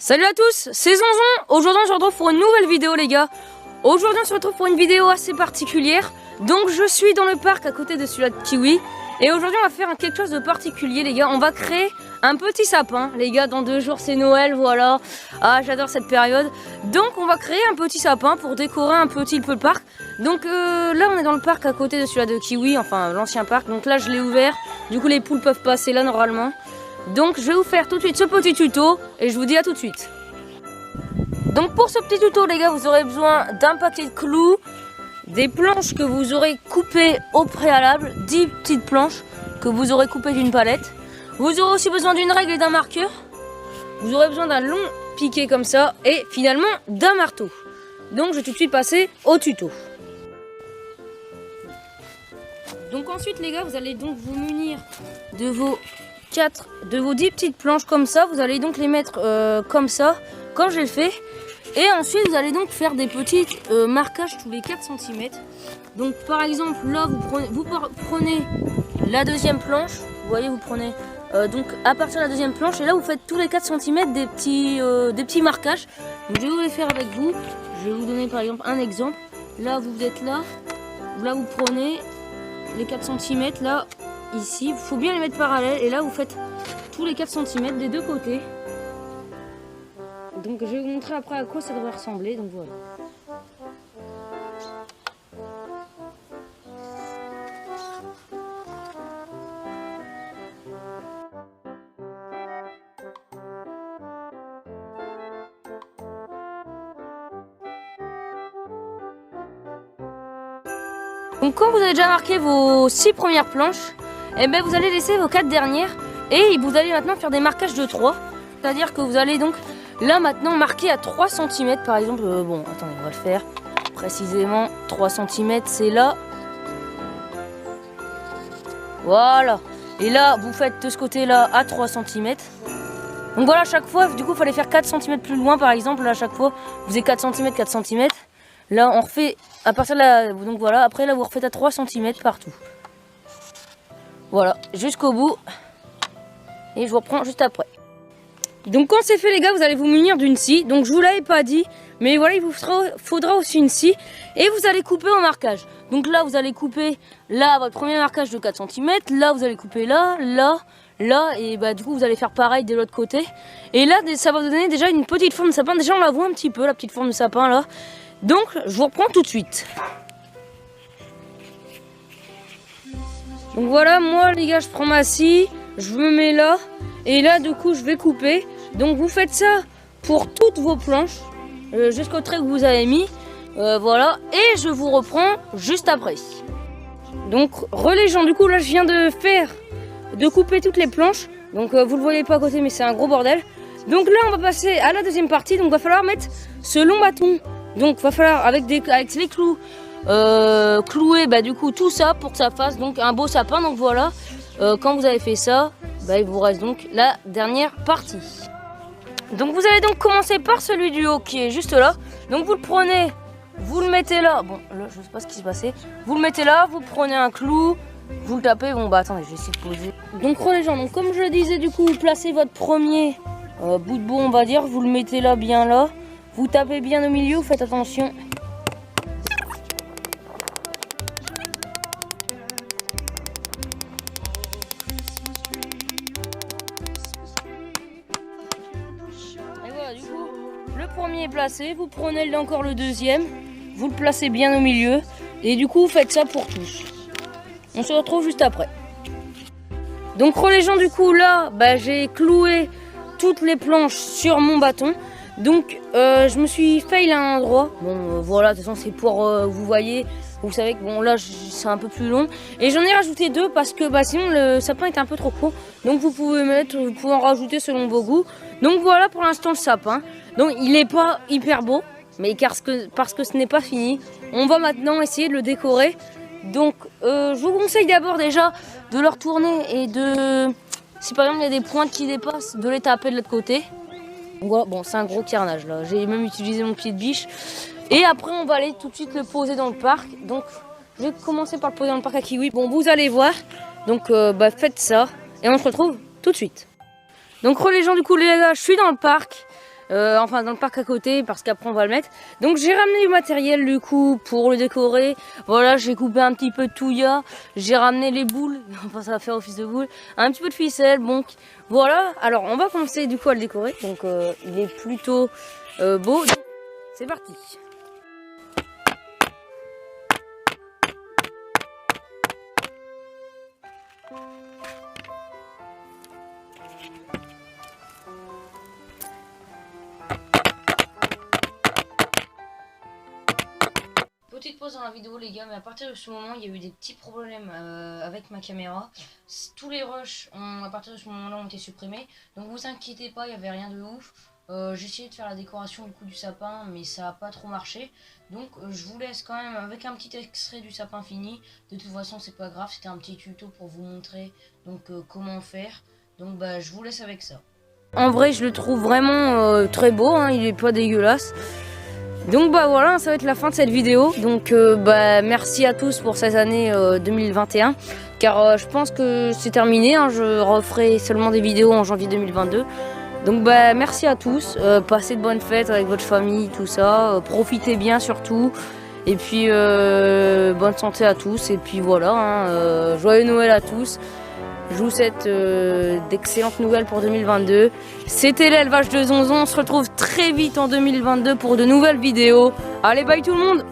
Salut à tous, c'est Zonzon. Aujourd'hui on se retrouve pour une nouvelle vidéo les gars. Aujourd'hui on se retrouve pour une vidéo assez particulière. Donc je suis dans le parc à côté de celui-là de Kiwi. Et aujourd'hui on va faire quelque chose de particulier les gars. On va créer un petit sapin les gars. Dans 2 jours c'est Noël, voilà. Ah j'adore cette période. Donc on va créer un petit sapin pour décorer un petit peu le parc. Donc là on est dans le parc à côté de celui-là de Kiwi. Enfin l'ancien parc. Donc là je l'ai ouvert. Du coup les poules peuvent passer là normalement. Donc je vais vous faire tout de suite ce petit tuto et je vous dis à tout de suite. Donc pour ce petit tuto les gars, vous aurez besoin d'un paquet de clous, des planches que vous aurez coupées au préalable, 10 petites planches que vous aurez coupées d'une palette. Vous aurez aussi besoin d'une règle et d'un marqueur. Vous aurez besoin d'un long piquet comme ça et finalement d'un marteau. Donc je vais tout de suite passer au tuto. Donc ensuite les gars, vous allez donc vous munir de vos 10 petites planches comme ça. Vous allez donc les mettre comme ça, comme j'ai fait. Et ensuite vous allez donc faire des petits marquages tous les 4 cm. Donc par exemple là vous prenez la deuxième planche. Vous voyez, vous prenez donc à partir de la deuxième planche. Et là vous faites tous les 4 cm des petits marquages. Donc je vais vous les faire avec vous. Je vais vous donner par exemple un exemple. Là vous êtes là. Là vous prenez les 4 cm là. Ici, il faut bien les mettre parallèles et là vous faites tous les 4 cm des deux côtés. Donc je vais vous montrer après à quoi ça devrait ressembler, donc voilà. Donc quand vous avez déjà marqué vos 6 premières planches, et ben vous allez laisser vos 4 dernières et vous allez maintenant faire des marquages de 3. C'est-à-dire que vous allez donc là maintenant marquer à 3 cm par exemple. Bon, attendez, on va le faire précisément. 3 cm, c'est là. Voilà. Et là, vous faites de ce côté-là à 3 cm. Donc voilà, à chaque fois, du coup, il fallait faire 4 cm plus loin par exemple. Là, à chaque fois, vous avez 4 cm, 4 cm. Là, on refait à partir de là. Donc voilà, après là, vous refaites à 3 cm partout. Voilà, jusqu'au bout. Et je vous reprends juste après. Donc quand c'est fait les gars, vous allez vous munir d'une scie. Donc je vous l'avais pas dit, mais voilà, il vous faudra aussi une scie. Et vous allez couper en marquage. Donc là, vous allez couper là votre premier marquage de 4 cm. Là, vous allez couper là, là, là. Et bah du coup, vous allez faire pareil de l'autre côté. Et là, ça va vous donner déjà une petite forme de sapin. Déjà, on la voit un petit peu, la petite forme de sapin là. Donc, je vous reprends tout de suite. Donc voilà, moi les gars, je prends ma scie, je me mets là, et là du coup je vais couper. Donc vous faites ça pour toutes vos planches, jusqu'au trait que vous avez mis, voilà, et je vous reprends juste après. Donc les gens, du coup là je viens de couper toutes les planches, donc vous le voyez pas à côté mais c'est un gros bordel. Donc là on va passer à la deuxième partie, donc va falloir mettre ce long bâton, donc va falloir avec les clous, clouer bah, du coup tout ça pour que ça fasse donc un beau sapin. Donc voilà, quand vous avez fait ça, bah, il vous reste donc la dernière partie. Donc vous allez donc commencer par celui du haut qui est juste là. Donc vous le prenez, vous le mettez là. Bon là je sais pas ce qui s'est passé. Vous le mettez là, vous prenez un clou, vous le tapez. Bon bah attendez, je vais essayer de poser. Donc les gens, donc comme je le disais, du coup vous placez votre premier bout de bois, on va dire, vous le mettez là, bien là. Vous tapez bien au milieu, faites attention. Du coup, le premier est placé, vous prenez encore le deuxième, vous le placez bien au milieu et du coup vous faites ça pour tous. On se retrouve juste après. Donc les gens, du coup là bah, j'ai cloué toutes les planches sur mon bâton. Donc je me suis fail à un endroit. Bon voilà, de toute façon c'est pour vous voyez, vous savez que bon là c'est un peu plus long. Et j'en ai rajouté 2 parce que bah, sinon le sapin est un peu trop court. Donc vous pouvez en rajouter selon vos goûts. Donc voilà pour l'instant le sapin. Donc il n'est pas hyper beau, mais parce que ce n'est pas fini. On va maintenant essayer de le décorer. Donc je vous conseille d'abord déjà de le retourner et si par exemple il y a des pointes qui dépassent, de les taper de l'autre côté. Voilà, bon c'est un gros carnage là. J'ai même utilisé mon pied de biche. Et après on va aller tout de suite le poser dans le parc. Donc je vais commencer par le poser dans le parc à Kiwi. Bon vous allez voir. Donc bah, faites ça et on se retrouve tout de suite. Donc les gens, du coup les gars, je suis dans le parc. enfin dans le parc à côté, parce qu'après on va le mettre. Donc j'ai ramené du matériel du coup pour le décorer. Voilà, j'ai coupé un petit peu de touya, j'ai ramené les boules, enfin ça va faire office de boules, un petit peu de ficelle, bon voilà. Alors on va commencer du coup à le décorer, donc il est plutôt beau. C'est parti. Petite pause dans la vidéo les gars, mais à partir de ce moment il y a eu des petits problèmes avec ma caméra. Tous les rushs à partir de ce moment là ont été supprimés, donc vous inquiétez pas, il n'y avait rien de ouf. J'ai essayé de faire la décoration du coup du sapin, mais ça n'a pas trop marché, donc je vous laisse quand même avec un petit extrait du sapin fini. De toute façon c'est pas grave, c'était un petit tuto pour vous montrer donc comment faire, donc bah je vous laisse avec ça. En vrai je le trouve vraiment très beau, hein, il est pas dégueulasse. Donc bah voilà, ça va être la fin de cette vidéo. Donc bah merci à tous pour cette année 2021, car je pense que c'est terminé, hein. Je referai seulement des vidéos en janvier 2022. Donc bah merci à tous, passez de bonnes fêtes avec votre famille, tout ça, profitez bien surtout. Et puis bonne santé à tous, et puis voilà, hein, joyeux Noël à tous. Je vous souhaite d'excellentes nouvelles pour 2022. C'était l'élevage de Zonzon. On se retrouve très vite en 2022 pour de nouvelles vidéos. Allez, bye tout le monde!